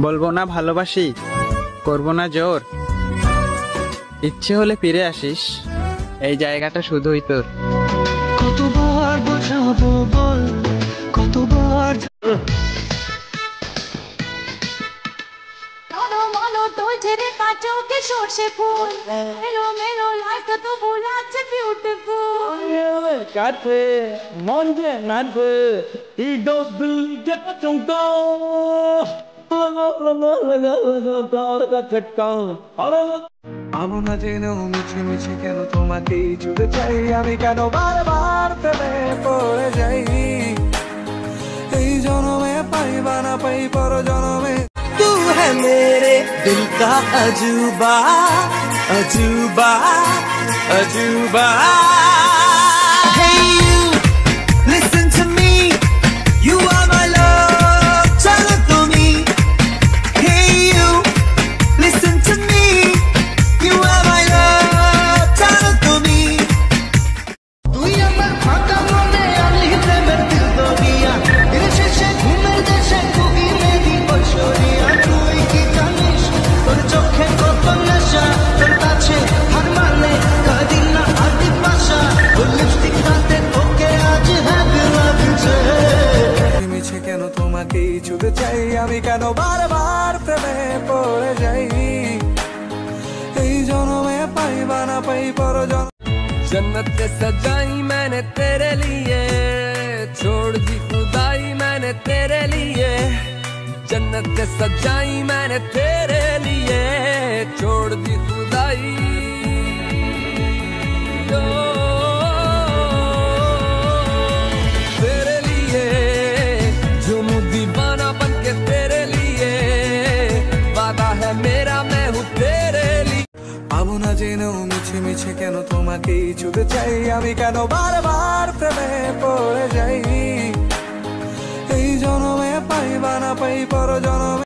বলবো না ভালোবাসি, করবো না জোর, ইচ্ছে হলে ফিরে আসিস, এই জায়গাটা শুধুই তোর। কতবার বোঝাবো বল, কতবার সর্ষে ফুল মেলো মেলো লাইফটা তো বোলাচ্ছে বিউটিফুল কাটে মন যে নাচবে ই ডবল জটঙ্গো আমরা জেনেও মিছে মিছে কেন তোমাকেই জুড়ে চাই আমি, কেন বারবার প্রেমে পড়ে যাই, এই জনমে পাইবা না পাই পর জনমে। तू है मेरे दिल का अजूबा अजूबा अजूबा। Hey you, listen to me, you are my love, chalo to me. Hey you, listen to me, you are my love, chalo to me. তুই আমার ফাঁকা মনে আলি প্রেমের দিল দরিয়া, দিনে শেষে ঘুমের দেশে কুকিলে দিব সরিয়া। তুই কি জানিস তোর চোখে কত নেশা, তোর কাছে হার মানে কদিন না আদি পাশা, তোর লিপস্টিক রাতে তোকে আজ হ্যাপি লাগছে। মিছে কেন তোমাকেই ছুঁতে চাই আমি, কেন বারবার প্রেমে পড়ে যাই, এই জনমে পাইবা না পাই পর জন্ম। जन्नत सजाई मैंने तेरे लिए, छोड़ दी खुदाई मैंने तेरे लिए, जन्नत सजाई मैंने तेरे लिए, छोड़ दी खुदाई। ओ, तेरे लिए झूमूं दीवाना बन के तेरे लिए, वादा है मेरा मैं हूँ तेरे लिए। अब ना জেনেও মিছে মিছে কেন তোমাকেই ছুঁতে চাই আমি, কেন বারবার